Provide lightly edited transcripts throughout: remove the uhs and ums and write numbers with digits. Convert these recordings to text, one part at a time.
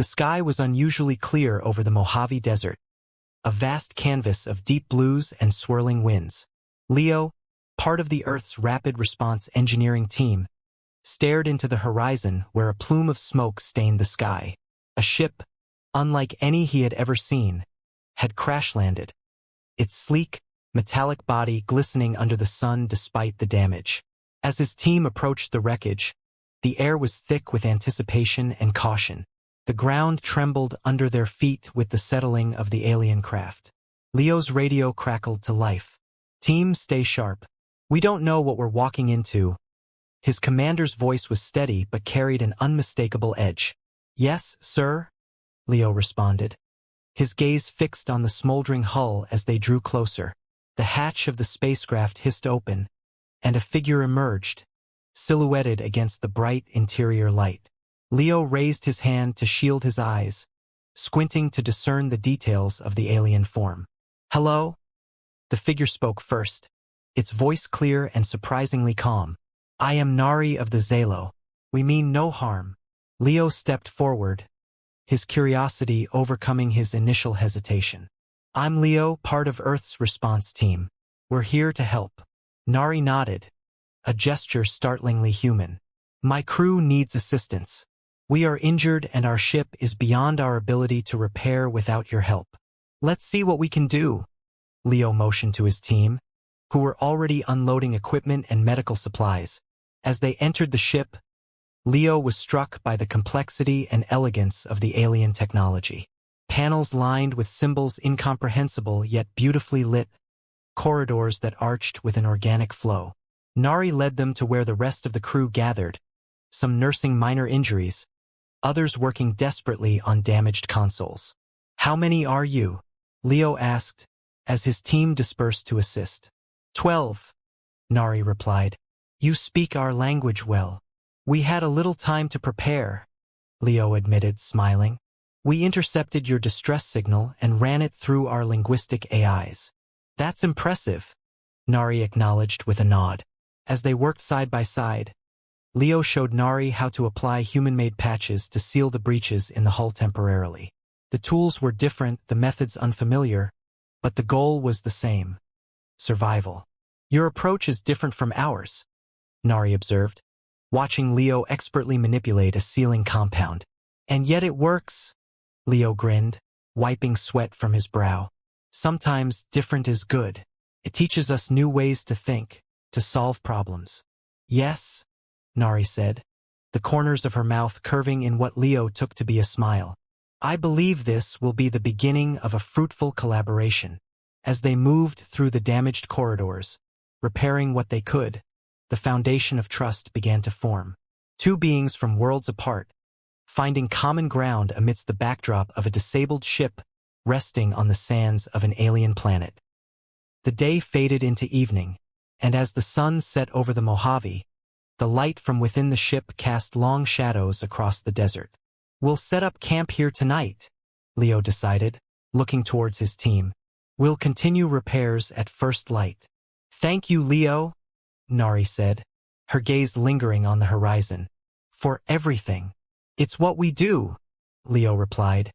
The sky was unusually clear over the Mojave Desert, a vast canvas of deep blues and swirling winds. Leo, part of the Earth's rapid response engineering team, stared into the horizon where a plume of smoke stained the sky. A ship, unlike any he had ever seen, had crash-landed, its sleek, metallic body glistening under the sun despite the damage. As his team approached the wreckage, the air was thick with anticipation and caution. The ground trembled under their feet with the settling of the alien craft. Leo's radio crackled to life. "Team, stay sharp. We don't know what we're walking into." His commander's voice was steady but carried an unmistakable edge. "Yes, sir," Leo responded, his gaze fixed on the smoldering hull as they drew closer. The hatch of the spacecraft hissed open, and a figure emerged, silhouetted against the bright interior light. Leo raised his hand to shield his eyes, squinting to discern the details of the alien form. "Hello?" The figure spoke first, its voice clear and surprisingly calm. "I am Nari of the Zalo. We mean no harm." Leo stepped forward, his curiosity overcoming his initial hesitation. "I'm Leo, part of Earth's response team. We're here to help." Nari nodded, a gesture startlingly human. "My crew needs assistance. We are injured and our ship is beyond our ability to repair without your help." "Let's see what we can do." Leo motioned to his team, who were already unloading equipment and medical supplies. As they entered the ship, Leo was struck by the complexity and elegance of the alien technology. Panels lined with symbols incomprehensible yet beautifully lit, corridors that arched with an organic flow. Nari led them to where the rest of the crew gathered, some nursing minor injuries, others working desperately on damaged consoles. "How many are you?" Leo asked, as his team dispersed to assist. 12, Nari replied. "You speak our language well." "We had a little time to prepare," Leo admitted, smiling. "We intercepted your distress signal and ran it through our linguistic AIs." "That's impressive," Nari acknowledged with a nod. As they worked side by side, Leo showed Nari how to apply human-made patches to seal the breaches in the hull temporarily. The tools were different, the methods unfamiliar, but the goal was the same: survival. "Your approach is different from ours," Nari observed, watching Leo expertly manipulate a sealing compound. "And yet it works," Leo grinned, wiping sweat from his brow. "Sometimes different is good. It teaches us new ways to think, to solve problems." "Yes," Nari said, the corners of her mouth curving in what Leo took to be a smile. "I believe this will be the beginning of a fruitful collaboration." As they moved through the damaged corridors, repairing what they could, the foundation of trust began to form. Two beings from worlds apart, finding common ground amidst the backdrop of a disabled ship resting on the sands of an alien planet. The day faded into evening, and as the sun set over the Mojave, the light from within the ship cast long shadows across the desert. "We'll set up camp here tonight," Leo decided, looking towards his team. "We'll continue repairs at first light." "Thank you, Leo," Nari said, her gaze lingering on the horizon. "For everything." "It's what we do," Leo replied,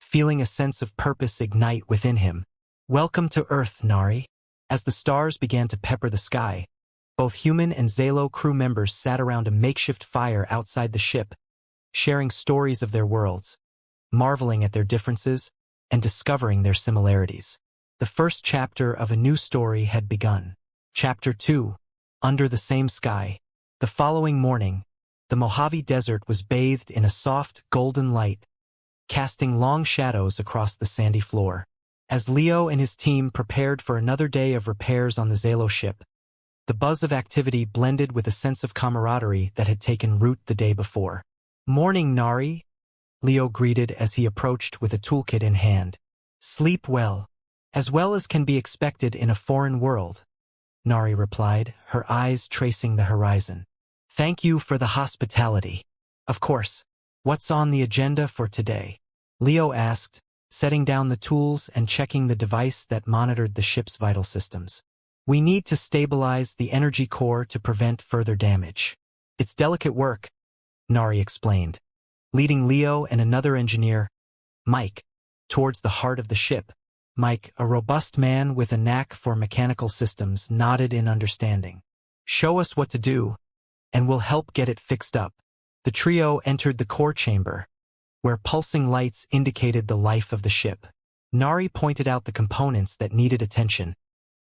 feeling a sense of purpose ignite within him. "Welcome to Earth, Nari." As the stars began to pepper the sky, both human and Zalo crew members sat around a makeshift fire outside the ship, sharing stories of their worlds, marveling at their differences, and discovering their similarities. The first chapter of a new story had begun. Chapter 2, Under the Same Sky. The following morning, the Mojave Desert was bathed in a soft, golden light, casting long shadows across the sandy floor. As Leo and his team prepared for another day of repairs on the Zalo ship, the buzz of activity blended with a sense of camaraderie that had taken root the day before. "Morning, Nari," Leo greeted as he approached with a toolkit in hand. "Sleep well as can be expected in a foreign world," Nari replied, her eyes tracing the horizon. "Thank you for the hospitality." "Of course. What's on the agenda for today?" Leo asked, setting down the tools and checking the device that monitored the ship's vital systems. "We need to stabilize the energy core to prevent further damage." "It's delicate work," Nari explained, leading Leo and another engineer, Mike, towards the heart of the ship. Mike, a robust man with a knack for mechanical systems, nodded in understanding. "Show us what to do, and we'll help get it fixed up." The trio entered the core chamber, where pulsing lights indicated the life of the ship. Nari pointed out the components that needed attention,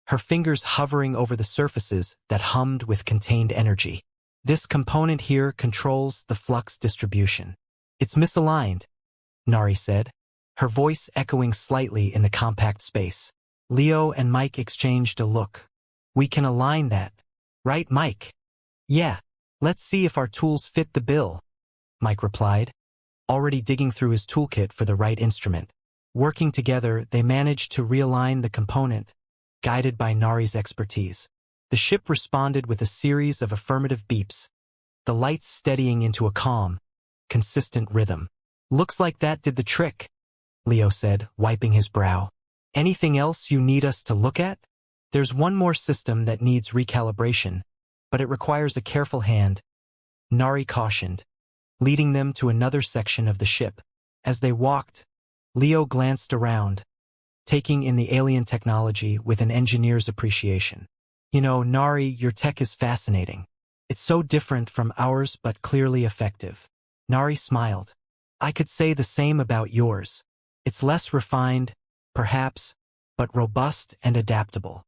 her fingers hovering over the surfaces that hummed with contained energy. "This component here controls the flux distribution. It's misaligned," Nari said, her voice echoing slightly in the compact space. Leo and Mike exchanged a look. "We can align that, right, Mike?" "Yeah, let's see if our tools fit the bill," Mike replied, already digging through his toolkit for the right instrument. Working together, they managed to realign the component, guided by Nari's expertise. The ship responded with a series of affirmative beeps, the lights steadying into a calm, consistent rhythm. "Looks like that did the trick," Leo said, wiping his brow. "Anything else you need us to look at?" "There's one more system that needs recalibration, but it requires a careful hand," Nari cautioned, leading them to another section of the ship. As they walked, Leo glanced around, taking in the alien technology with an engineer's appreciation. "You know, Nari, your tech is fascinating. It's so different from ours but clearly effective." Nari smiled. "I could say the same about yours. It's less refined, perhaps, but robust and adaptable."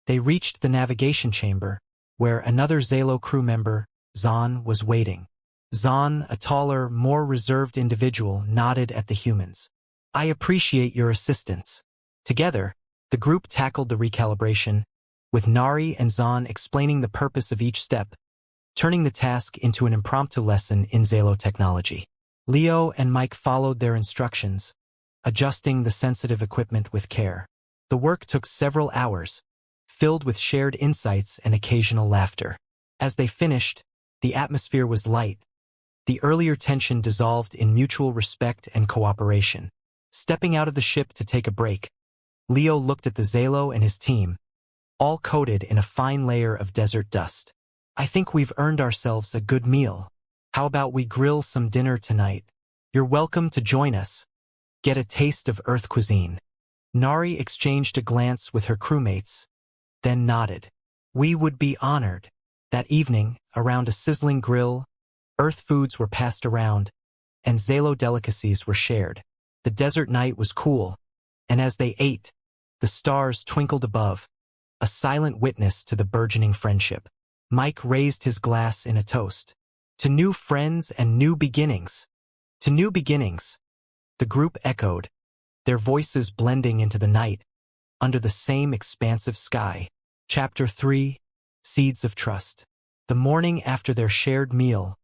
They reached the navigation chamber, where another Zalo crew member, Zahn, was waiting. Zahn, a taller, more reserved individual, nodded at the humans. "I appreciate your assistance." Together, the group tackled the recalibration, with Nari and Zahn explaining the purpose of each step, turning the task into an impromptu lesson in Zalo technology. Leo and Mike followed their instructions, adjusting the sensitive equipment with care. The work took several hours, filled with shared insights and occasional laughter. As they finished, the atmosphere was light. The earlier tension dissolved in mutual respect and cooperation. Stepping out of the ship to take a break, Leo looked at the Zalo and his team, all coated in a fine layer of desert dust. "I think we've earned ourselves a good meal. How about we grill some dinner tonight? You're welcome to join us. Get a taste of Earth cuisine." Nari exchanged a glance with her crewmates, then nodded. "We would be honored." That evening, around a sizzling grill, Earth foods were passed around, and Zalo delicacies were shared. The desert night was cool, and as they ate, the stars twinkled above, a silent witness to the burgeoning friendship. Mike raised his glass in a toast. "To new friends and new beginnings." "To new beginnings," the group echoed, their voices blending into the night, under the same expansive sky. Chapter 3, Seeds of Trust. The morning after their shared meal,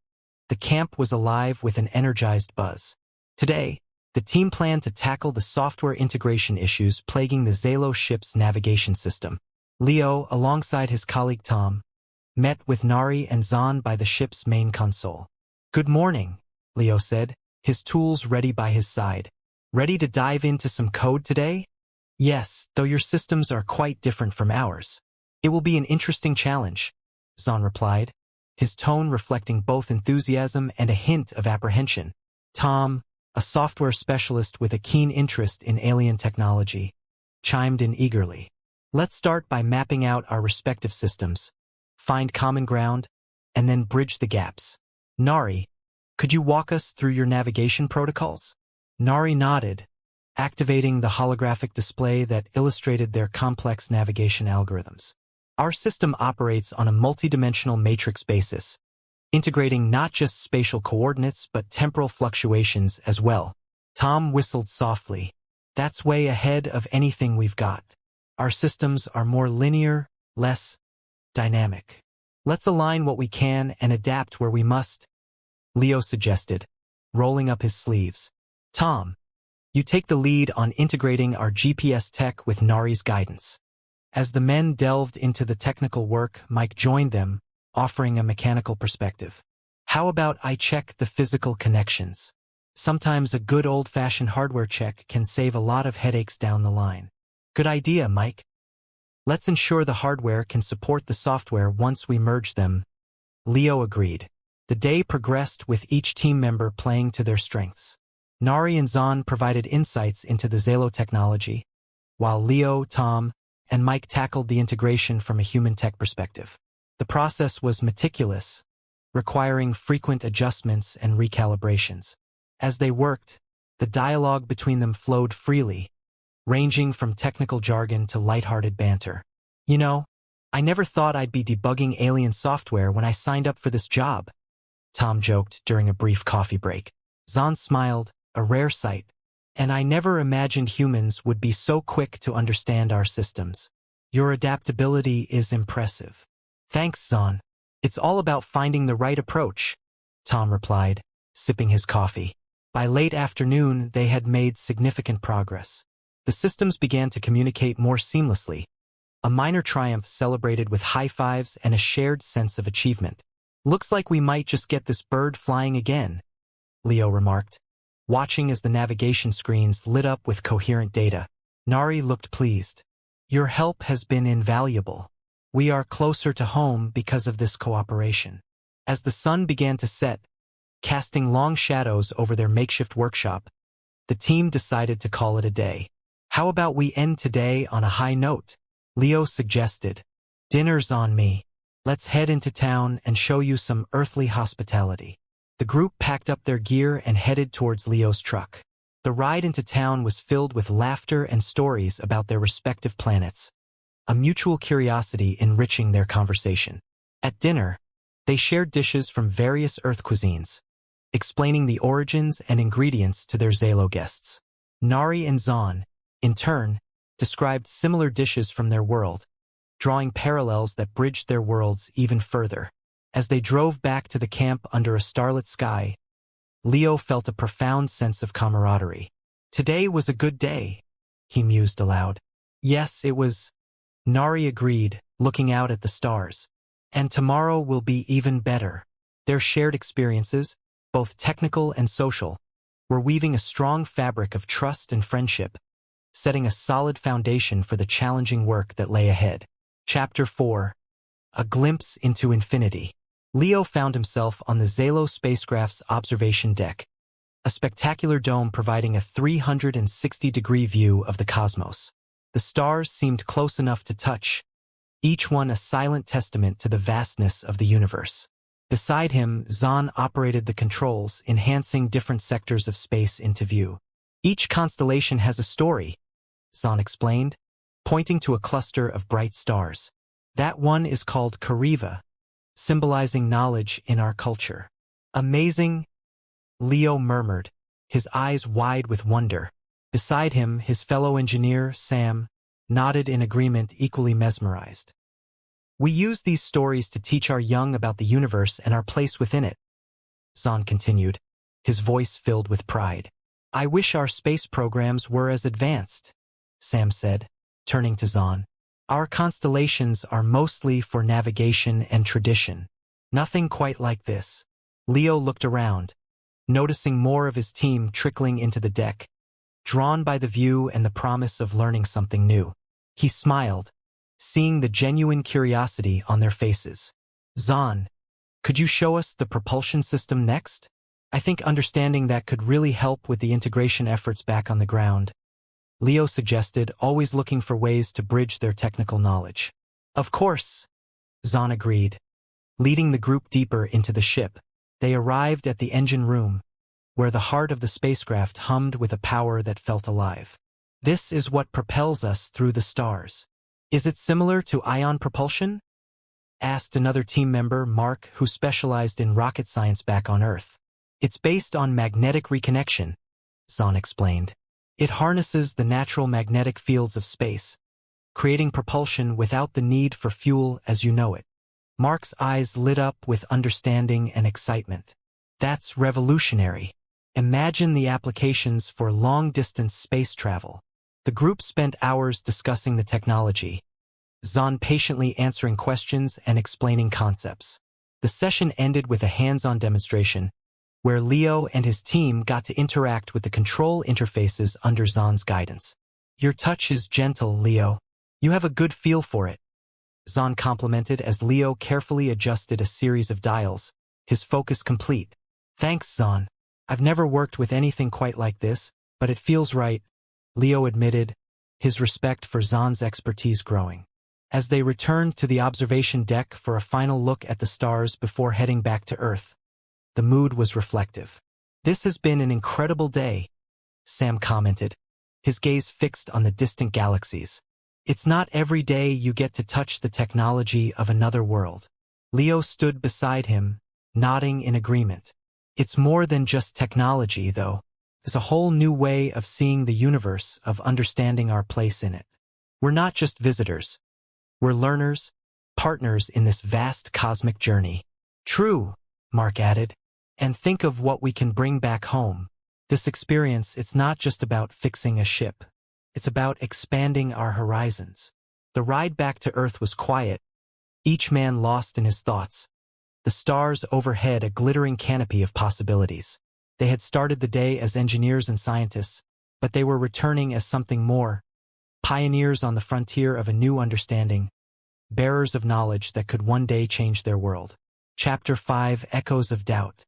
the camp was alive with an energized buzz. Today, the team planned to tackle the software integration issues plaguing the Zalo ship's navigation system. Leo, alongside his colleague Tom, met with Nari and Zahn by the ship's main console. "Good morning," Leo said, his tools ready by his side. "Ready to dive into some code today?" "Yes, though your systems are quite different from ours. It will be an interesting challenge," Zahn replied, his tone reflecting both enthusiasm and a hint of apprehension. Tom, a software specialist with a keen interest in alien technology, chimed in eagerly. "Let's start by mapping out our respective systems, find common ground, and then bridge the gaps. Nari, could you walk us through your navigation protocols?" Nari nodded, activating the holographic display that illustrated their complex navigation algorithms. "Our system operates on a multidimensional matrix basis, integrating not just spatial coordinates but temporal fluctuations as well." Tom whistled softly. "That's way ahead of anything we've got. Our systems are more linear, less dynamic. Let's align what we can and adapt where we must," Leo suggested, rolling up his sleeves. "Tom, you take the lead on integrating our GPS tech with Nari's guidance." As the men delved into the technical work, Mike joined them, offering a mechanical perspective. "How about I check the physical connections? Sometimes a good old-fashioned hardware check can save a lot of headaches down the line." "Good idea, Mike. Let's ensure the hardware can support the software once we merge them," Leo agreed. The day progressed with each team member playing to their strengths. Nari and Zahn provided insights into the Zalo technology, while Leo, Tom, and Mike tackled the integration from a human tech perspective. The process was meticulous, requiring frequent adjustments and recalibrations. As they worked, the dialogue between them flowed freely, ranging from technical jargon to lighthearted banter. You know, I never thought I'd be debugging alien software when I signed up for this job, Tom joked during a brief coffee break. Zahn smiled, a rare sight, and I never imagined humans would be so quick to understand our systems. Your adaptability is impressive. Thanks, Zahn. It's all about finding the right approach, Tom replied, sipping his coffee. By late afternoon, they had made significant progress. The systems began to communicate more seamlessly, a minor triumph celebrated with high fives and a shared sense of achievement. Looks like we might just get this bird flying again, Leo remarked, watching as the navigation screens lit up with coherent data. Nari looked pleased. Your help has been invaluable. We are closer to home because of this cooperation. As the sun began to set, casting long shadows over their makeshift workshop, the team decided to call it a day. How about we end today on a high note? Leo suggested. Dinner's on me. Let's head into town and show you some earthly hospitality. The group packed up their gear and headed towards Leo's truck. The ride into town was filled with laughter and stories about their respective planets, a mutual curiosity enriching their conversation. At dinner, they shared dishes from various Earth cuisines, explaining the origins and ingredients to their Zalo guests. Nari and Zahn, in turn, described similar dishes from their world, drawing parallels that bridged their worlds even further. As they drove back to the camp under a starlit sky, Leo felt a profound sense of camaraderie. Today was a good day, he mused aloud. Yes, it was, Nari agreed, looking out at the stars. And tomorrow will be even better. Their shared experiences, both technical and social, were weaving a strong fabric of trust and friendship, setting a solid foundation for the challenging work that lay ahead. Chapter 4. A Glimpse into Infinity. Leo found himself on the Zalo spacecraft's observation deck, a spectacular dome providing a 360-degree view of the cosmos. The stars seemed close enough to touch, each one a silent testament to the vastness of the universe. Beside him, Zahn operated the controls, enhancing different sectors of space into view. Each constellation has a story, Zahn explained, pointing to a cluster of bright stars. That one is called Kariva, symbolizing knowledge in our culture. Amazing, Leo murmured, his eyes wide with wonder. Beside him, his fellow engineer, Sam, nodded in agreement, equally mesmerized. We use these stories to teach our young about the universe and our place within it, Zahn continued, his voice filled with pride. I wish our space programs were as advanced, Sam said, turning to Zahn. Our constellations are mostly for navigation and tradition. Nothing quite like this. Leo looked around, noticing more of his team trickling into the deck, drawn by the view and the promise of learning something new. He smiled, seeing the genuine curiosity on their faces. Zahn, could you show us the propulsion system next? I think understanding that could really help with the integration efforts back on the ground, Leo suggested, always looking for ways to bridge their technical knowledge. Of course, Zahn agreed. Leading the group deeper into the ship, they arrived at the engine room, where the heart of the spacecraft hummed with a power that felt alive. This is what propels us through the stars. Is it similar to ion propulsion? Asked another team member, Mark, who specialized in rocket science back on Earth. It's based on magnetic reconnection, Zahn explained. It harnesses the natural magnetic fields of space, creating propulsion without the need for fuel as you know it. Mark's eyes lit up with understanding and excitement. That's revolutionary. Imagine the applications for long-distance space travel. The group spent hours discussing the technology, Zahn patiently answering questions and explaining concepts. The session ended with a hands-on demonstration, where Leo and his team got to interact with the control interfaces under Zahn's guidance. Your touch is gentle, Leo. You have a good feel for it, Zahn complimented as Leo carefully adjusted a series of dials, his focus complete. Thanks, Zahn. I've never worked with anything quite like this, but it feels right, Leo admitted, his respect for Zahn's expertise growing. As they returned to the observation deck for a final look at the stars before heading back to Earth, the mood was reflective. This has been an incredible day, Sam commented, his gaze fixed on the distant galaxies. It's not every day you get to touch the technology of another world. Leo stood beside him, nodding in agreement. It's more than just technology, though. It's a whole new way of seeing the universe, of understanding our place in it. We're not just visitors. We're learners, partners in this vast cosmic journey. True, Mark added. And think of what we can bring back home. This experience, it's not just about fixing a ship. It's about expanding our horizons. The ride back to Earth was quiet, each man lost in his thoughts. The stars overhead a glittering canopy of possibilities. They had started the day as engineers and scientists, but they were returning as something more. Pioneers on the frontier of a new understanding. Bearers of knowledge that could one day change their world. Chapter 5: Echoes of Doubt.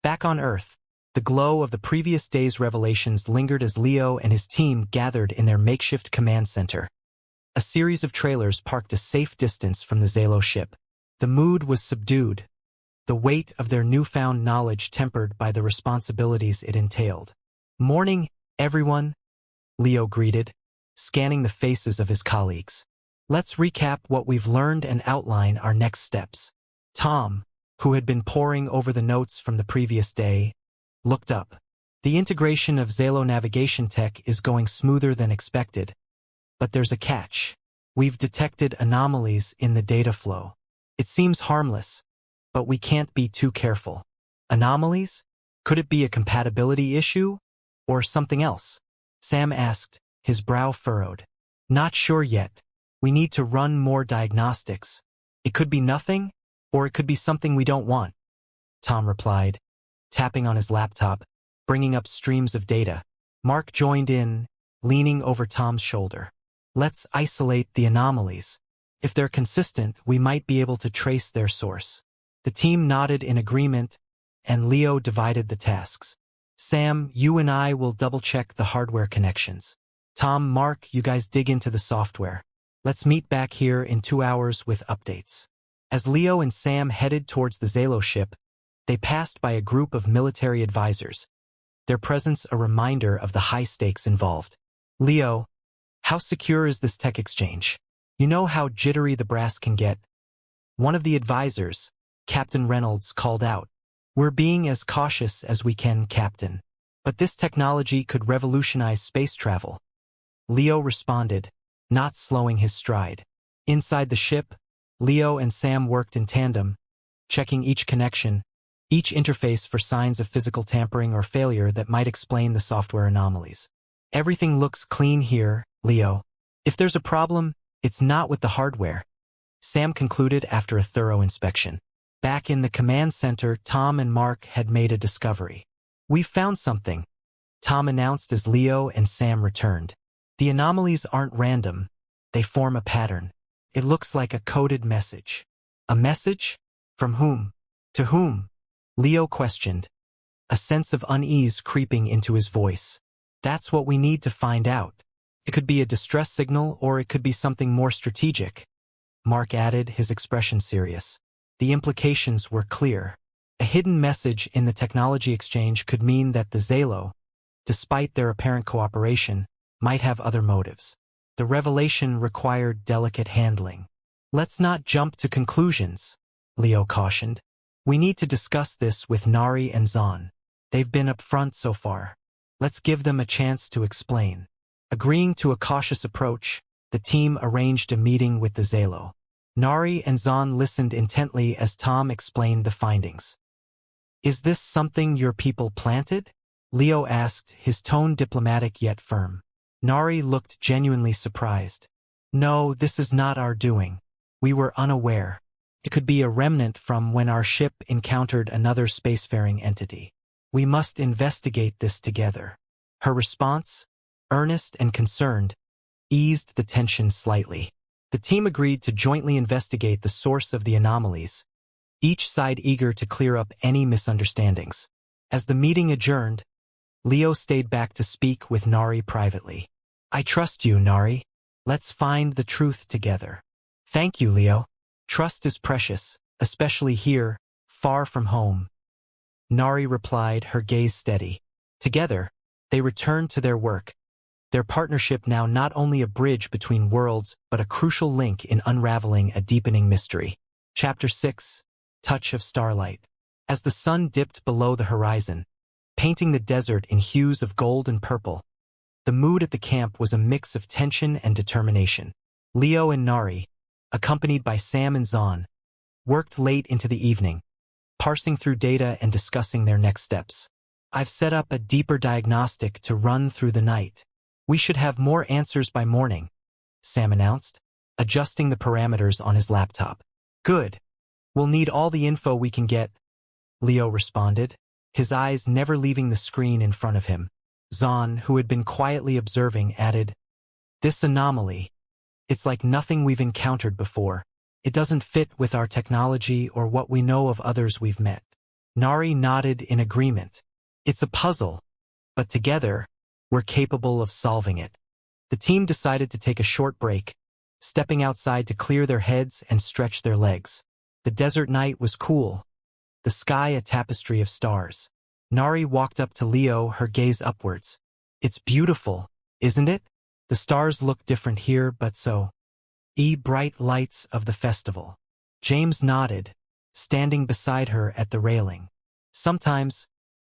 Back on Earth, the glow of the previous day's revelations lingered as Leo and his team gathered in their makeshift command center. A series of trailers parked a safe distance from the Zalo ship. The mood was subdued, the weight of their newfound knowledge tempered by the responsibilities it entailed. "Morning, everyone," Leo greeted, scanning the faces of his colleagues. "Let's recap what we've learned and outline our next steps." Tom, who had been poring over the notes from the previous day, looked up. "The integration of Zalo navigation tech is going smoother than expected. But there's a catch. We've detected anomalies in the data flow. It seems harmless, but we can't be too careful." "Anomalies? Could it be a compatibility issue? Or something else?" Sam asked, his brow furrowed. "Not sure yet. We need to run more diagnostics. It could be nothing, or it could be something we don't want," Tom replied, tapping on his laptop, bringing up streams of data. Mark joined in, leaning over Tom's shoulder. "Let's isolate the anomalies. If they're consistent, we might be able to trace their source." The team nodded in agreement, and Leo divided the tasks. "Sam, you and I will double-check the hardware connections. Tom, Mark, you guys dig into the software. Let's meet back here in 2 hours with updates." As Leo and Sam headed towards the Zalo ship, they passed by a group of military advisors, their presence a reminder of the high stakes involved. "Leo, how secure is this tech exchange? You know how jittery the brass can get." One of the advisors, Captain Reynolds, called out. "We're being as cautious as we can, Captain. But this technology could revolutionize space travel." Leo responded, not slowing his stride. Inside the ship, Leo and Sam worked in tandem, checking each connection, each interface for signs of physical tampering or failure that might explain the software anomalies. "Everything looks clean here, Leo. If there's a problem, it's not with the hardware," Sam concluded after a thorough inspection. Back in the command center, Tom and Mark had made a discovery. "We've found something," Tom announced as Leo and Sam returned. "The anomalies aren't random. They form a pattern. It looks like a coded message." "A message? From whom? To whom?" Leo questioned, a sense of unease creeping into his voice. "That's what we need to find out. It could be a distress signal, or it could be something more strategic," Mark added, his expression serious. The implications were clear. A hidden message in the technology exchange could mean that the Zalo, despite their apparent cooperation, might have other motives. The revelation required delicate handling. "Let's not jump to conclusions," Leo cautioned. "We need to discuss this with Nari and Zahn. They've been upfront so far. Let's give them a chance to explain." Agreeing to a cautious approach, the team arranged a meeting with the Zalo. Nari and Zahn listened intently as Tom explained the findings. "Is this something your people planted?" Leo asked, his tone diplomatic yet firm. Nari looked genuinely surprised. "No, this is not our doing. We were unaware. It could be a remnant from when our ship encountered another spacefaring entity. We must investigate this together." Her response, earnest and concerned, eased the tension slightly. The team agreed to jointly investigate the source of the anomalies, each side eager to clear up any misunderstandings. As the meeting adjourned, Leo stayed back to speak with Nari privately. I trust you, Nari. Let's find the truth together. Thank you, Leo. Trust is precious, especially here, far from home. Nari replied, her gaze steady. Together, they returned to their work, their partnership now not only a bridge between worlds but a crucial link in unraveling a deepening mystery. Chapter 6. Touch of Starlight. As the sun dipped below the horizon, painting the desert in hues of gold and purple, the mood at the camp was a mix of tension and determination. Leo and Nari, accompanied by Sam and Zahn, worked late into the evening, parsing through data and discussing their next steps. I've set up a deeper diagnostic to run through the night. We should have more answers by morning, Sam announced, adjusting the parameters on his laptop. Good. We'll need all the info we can get, Leo responded, his eyes never leaving the screen in front of him. Zahn, who had been quietly observing, added, This anomaly, it's like nothing we've encountered before. It doesn't fit with our technology or what we know of others we've met. Nari nodded in agreement. It's a puzzle, but together, we're capable of solving it. The team decided to take a short break, stepping outside to clear their heads and stretch their legs. The desert night was cool, the sky a tapestry of stars. Nari walked up to Leo, her gaze upwards. It's beautiful, isn't it? The stars look different here, but so. Bright lights of the festival. James nodded, standing beside her at the railing. Sometimes,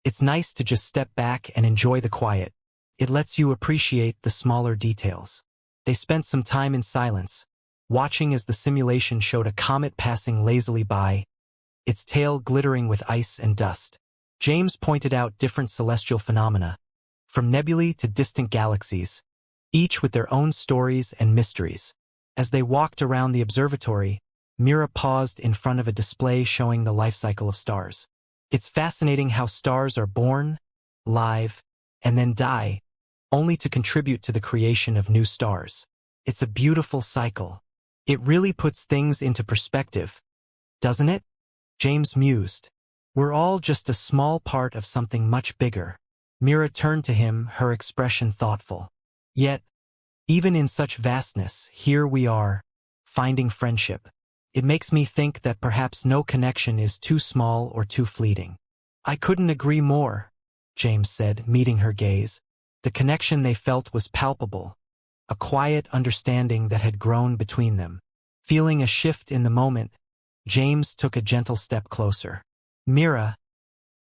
it's nice to just step back and enjoy the quiet. It lets you appreciate the smaller details. They spent some time in silence, watching as the simulation showed a comet passing lazily by, its tail glittering with ice and dust. James pointed out different celestial phenomena, from nebulae to distant galaxies, each with their own stories and mysteries. As they walked around the observatory, Mira paused in front of a display showing the life cycle of stars. It's fascinating how stars are born, live, and then die, only to contribute to the creation of new stars. It's a beautiful cycle. It really puts things into perspective, doesn't it? James mused. We're all just a small part of something much bigger. Mira turned to him, her expression thoughtful. Yet, even in such vastness, here we are, finding friendship. It makes me think that perhaps no connection is too small or too fleeting. I couldn't agree more, James said, meeting her gaze. The connection they felt was palpable, a quiet understanding that had grown between them. Feeling a shift in the moment, James took a gentle step closer. Mira,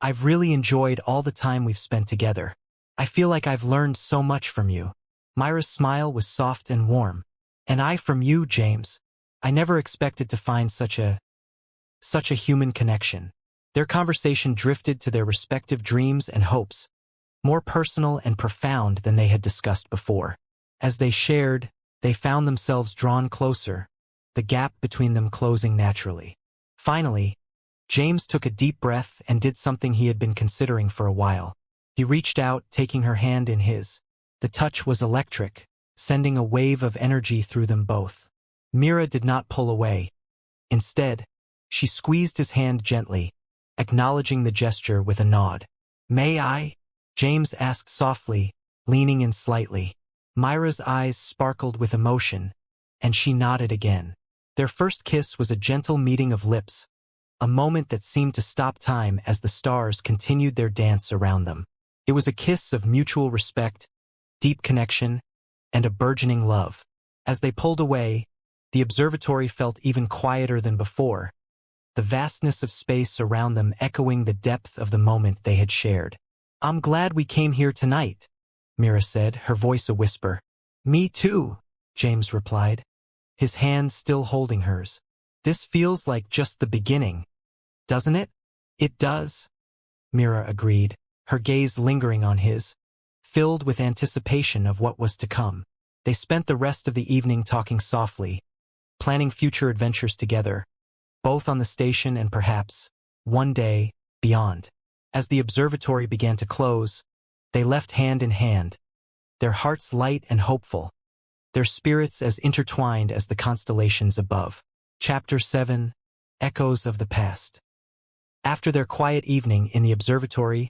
I've really enjoyed all the time we've spent together. I feel like I've learned so much from you. Mira's smile was soft and warm. And I from you, James. I never expected to find such a human connection. Their conversation drifted to their respective dreams and hopes, more personal and profound than they had discussed before. As they shared, they found themselves drawn closer, the gap between them closing naturally. Finally, James took a deep breath and did something he had been considering for a while. He reached out, taking her hand in his. The touch was electric, sending a wave of energy through them both. Mira did not pull away. Instead, she squeezed his hand gently, acknowledging the gesture with a nod. May I? James asked softly, leaning in slightly. Mira's eyes sparkled with emotion, and she nodded again. Their first kiss was a gentle meeting of lips, a moment that seemed to stop time as the stars continued their dance around them. It was a kiss of mutual respect, deep connection, and a burgeoning love. As they pulled away, the observatory felt even quieter than before, the vastness of space around them echoing the depth of the moment they had shared. I'm glad we came here tonight, Mira said, her voice a whisper. Me too, James replied, his hand still holding hers. This feels like just the beginning, doesn't it? It does, Mira agreed, her gaze lingering on his, filled with anticipation of what was to come. They spent the rest of the evening talking softly, planning future adventures together, both on the station and perhaps, one day, beyond. As the observatory began to close, they left hand in hand, their hearts light and hopeful, their spirits as intertwined as the constellations above. Chapter 7. echoes of the past. After their quiet evening in the observatory,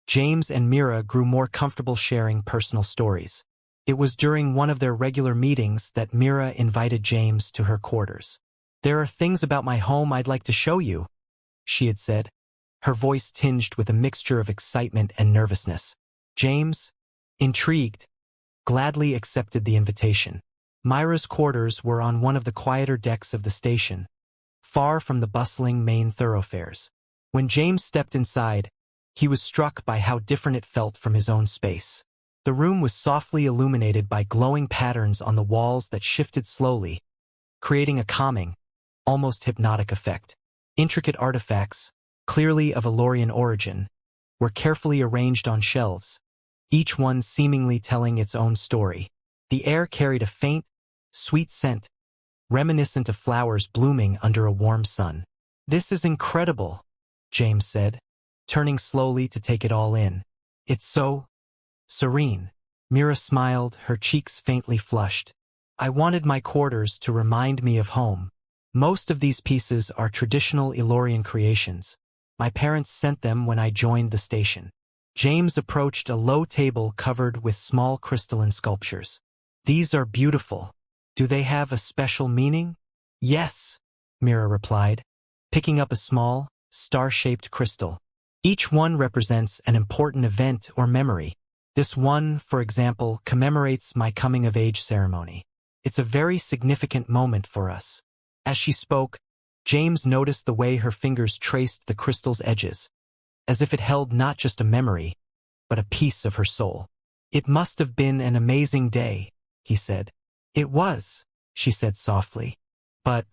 James and Mira grew more comfortable sharing personal stories. It was during one of their regular meetings that Mira invited James to her quarters. "There are things about my home I'd like to show you," she had said, her voice tinged with a mixture of excitement and nervousness. James, intrigued, gladly accepted the invitation. Mira's quarters were on one of the quieter decks of the station, far from the bustling main thoroughfares. When James stepped inside, he was struck by how different it felt from his own space. The room was softly illuminated by glowing patterns on the walls that shifted slowly, creating a calming, almost hypnotic effect. Intricate artifacts, clearly of Elorian origin, were carefully arranged on shelves, each one seemingly telling its own story. The air carried a faint, sweet scent, reminiscent of flowers blooming under a warm sun. "This is incredible," James said, turning slowly to take it all in. "It's so serene." Mira smiled, her cheeks faintly flushed. "I wanted my quarters to remind me of home. Most of these pieces are traditional Elorian creations. My parents sent them when I joined the station." James approached a low table covered with small crystalline sculptures. "These are beautiful. Do they have a special meaning?" "Yes," Mira replied, picking up a small, star-shaped crystal. "Each one represents an important event or memory. This one, for example, commemorates my coming-of-age ceremony. It's a very significant moment for us." As she spoke, James noticed the way her fingers traced the crystal's edges, as if it held not just a memory, but a piece of her soul. "It must have been an amazing day," he said. "It was," she said softly. "But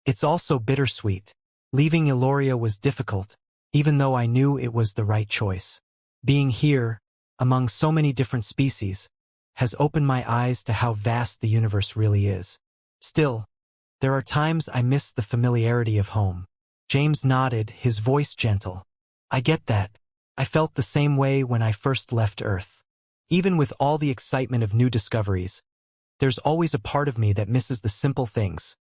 it's also bittersweet. Leaving Eloria was difficult, even though I knew it was the right choice. Being here, among so many different species, has opened my eyes to how vast the universe really is. Still, there are times I miss the familiarity of home." James nodded, his voice gentle. "I get that. I felt the same way when I first left Earth. Even with all the excitement of new discoveries, there's always a part of me that misses the simple things,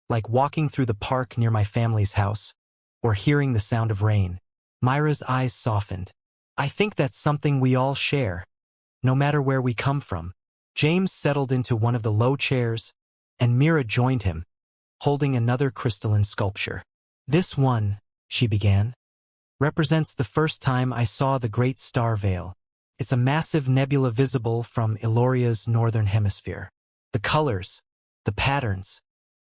like walking through the park near my family's house, or hearing the sound of rain." Mira's eyes softened. "I think that's something we all share, no matter where we come from." James settled into one of the low chairs, and Mira joined him, holding another crystalline sculpture. "This one," she began, "represents the first time I saw the Great Star Veil. It's a massive nebula visible from Eloria's northern hemisphere. The colors, the patterns,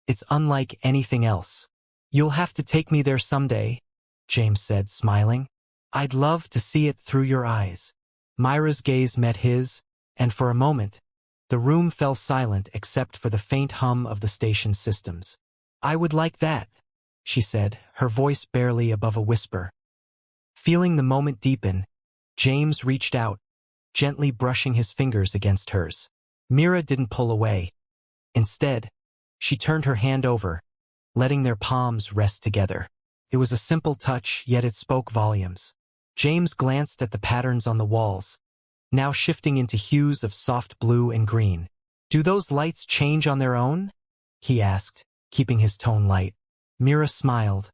it's unlike anything else." "You'll have to take me there someday," James said, smiling. "I'd love to see it through your eyes." Mira's gaze met his, and for a moment, the room fell silent except for the faint hum of the station's systems. "I would like that," she said, her voice barely above a whisper. Feeling the moment deepen, James reached out, gently brushing his fingers against hers. Mira didn't pull away. Instead, she turned her hand over, letting their palms rest together. It was a simple touch, yet it spoke volumes. James glanced at the patterns on the walls, now shifting into hues of soft blue and green. "Do those lights change on their own?" he asked, keeping his tone light. Mira smiled,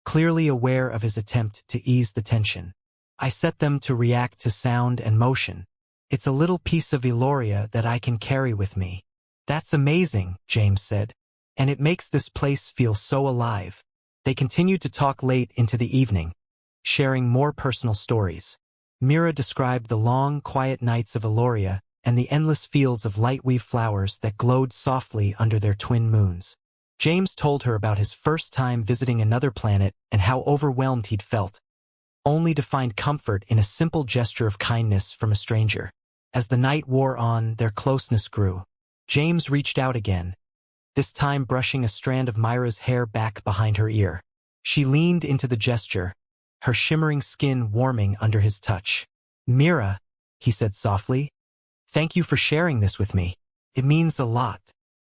clearly aware of his attempt to ease the tension. "I set them to react to sound and motion. It's a little piece of Eloria that I can carry with me." "That's amazing," James said, "and it makes this place feel so alive." They continued to talk late into the evening, sharing more personal stories. Mira described the long, quiet nights of Eloria and the endless fields of lightweave flowers that glowed softly under their twin moons. James told her about his first time visiting another planet and how overwhelmed he'd felt, only to find comfort in a simple gesture of kindness from a stranger. As the night wore on, their closeness grew. James reached out again, this time brushing a strand of Mira's hair back behind her ear. She leaned into the gesture, her shimmering skin warming under his touch. "Mira," he said softly, "thank you for sharing this with me. It means a lot."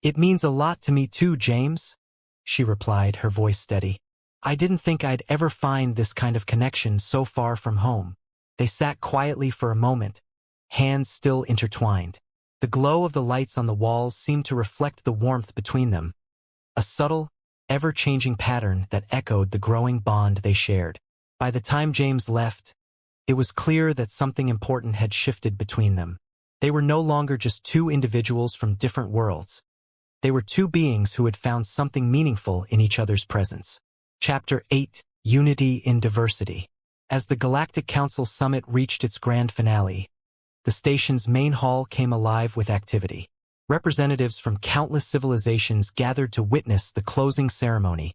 "It means a lot to me too, James," she replied, her voice steady. "I didn't think I'd ever find this kind of connection so far from home." They sat quietly for a moment, hands still intertwined. The glow of the lights on the walls seemed to reflect the warmth between them, a subtle, ever-changing pattern that echoed the growing bond they shared. By the time James left, it was clear that something important had shifted between them. They were no longer just two individuals from different worlds. They were two beings who had found something meaningful in each other's presence. Chapter 8: Unity in Diversity. As the Galactic Council Summit reached its grand finale, the station's main hall came alive with activity. Representatives from countless civilizations gathered to witness the closing ceremony,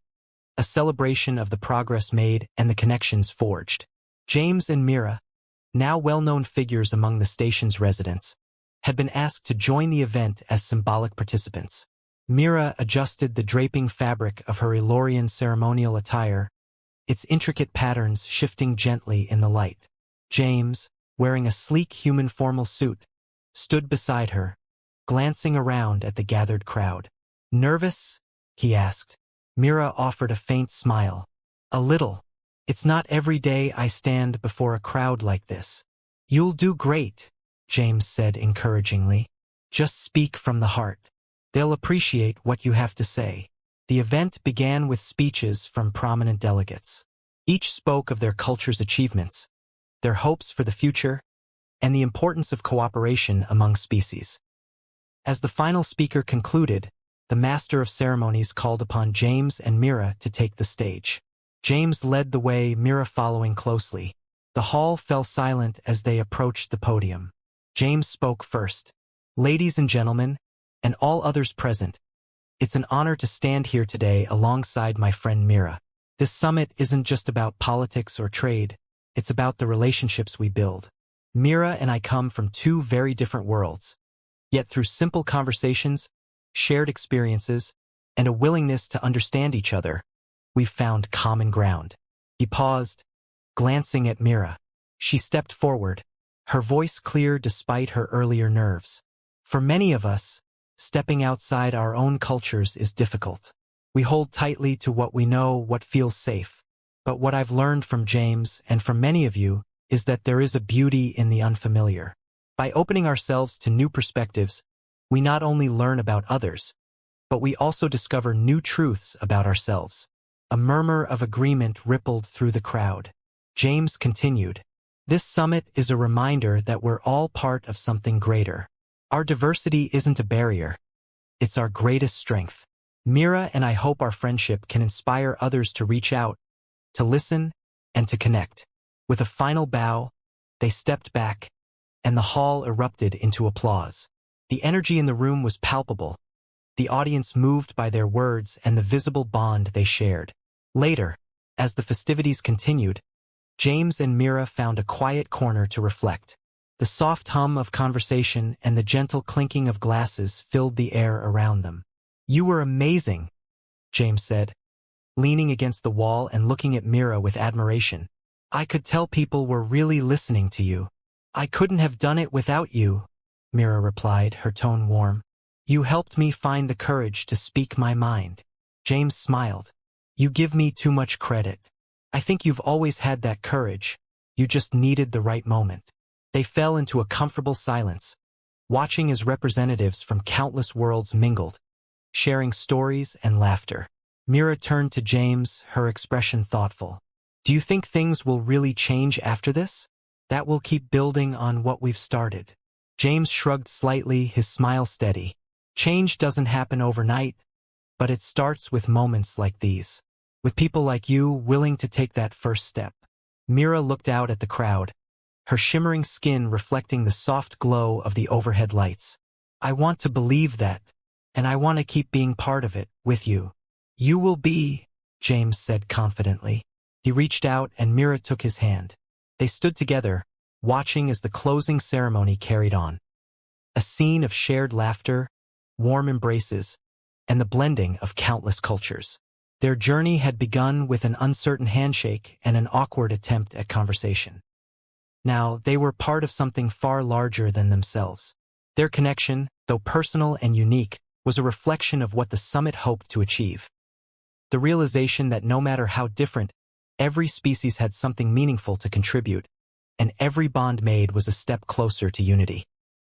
a celebration of the progress made and the connections forged. James and Mira, now well-known figures among the station's residents, had been asked to join the event as symbolic participants. Mira adjusted the draping fabric of her Elorian ceremonial attire, its intricate patterns shifting gently in the light. James, wearing a sleek human formal suit, stood beside her, glancing around at the gathered crowd. "Nervous?" he asked. Mira offered a faint smile. "A little. It's not every day I stand before a crowd like this." "You'll do great," James said encouragingly. "Just speak from the heart. They'll appreciate what you have to say." The event began with speeches from prominent delegates. Each spoke of their culture's achievements, their hopes for the future, and the importance of cooperation among species. As the final speaker concluded, the Master of Ceremonies called upon James and Mira to take the stage. James led the way, Mira following closely. The hall fell silent as they approached the podium. James spoke first. "Ladies and gentlemen, and all others present, it's an honor to stand here today alongside my friend Mira. This summit isn't just about politics or trade, it's about the relationships we build. Mira and I come from two very different worlds. Yet through simple conversations, shared experiences, and a willingness to understand each other, we've found common ground." He paused, glancing at Mira. She stepped forward, her voice clear despite her earlier nerves. "For many of us, stepping outside our own cultures is difficult. We hold tightly to what we know, what feels safe. But what I've learned from James and from many of you is that there is a beauty in the unfamiliar. By opening ourselves to new perspectives, we not only learn about others, but we also discover new truths about ourselves." A murmur of agreement rippled through the crowd. James continued, "This summit is a reminder that we're all part of something greater. Our diversity isn't a barrier. It's our greatest strength. Mira and I hope our friendship can inspire others to reach out, to listen, and to connect." With a final bow, they stepped back, and the hall erupted into applause. The energy in the room was palpable, the audience moved by their words and the visible bond they shared. Later, as the festivities continued, James and Mira found a quiet corner to reflect. The soft hum of conversation and the gentle clinking of glasses filled the air around them. "You were amazing," James said, leaning against the wall and looking at Mira with admiration. "I could tell people were really listening to you." "I couldn't have done it without you," Mira replied, her tone warm. "You helped me find the courage to speak my mind." James smiled. "You give me too much credit. I think you've always had that courage. You just needed the right moment." They fell into a comfortable silence, watching as representatives from countless worlds mingled, sharing stories and laughter. Mira turned to James, her expression thoughtful. "Do you think things will really change after this? That will keep building on what we've started?" James shrugged slightly, his smile steady. "Change doesn't happen overnight, but it starts with moments like these. With people like you willing to take that first step." Mira looked out at the crowd, her shimmering skin reflecting the soft glow of the overhead lights. "I want to believe that, and I want to keep being part of it, with you." "You will be," James said confidently. He reached out and Mira took his hand. They stood together, watching as the closing ceremony carried on. A scene of shared laughter, warm embraces, and the blending of countless cultures. Their journey had begun with an uncertain handshake and an awkward attempt at conversation. Now, they were part of something far larger than themselves. Their connection, though personal and unique, was a reflection of what the summit hoped to achieve. The realization that no matter how different, every species had something meaningful to contribute, and every bond made was a step closer to unity.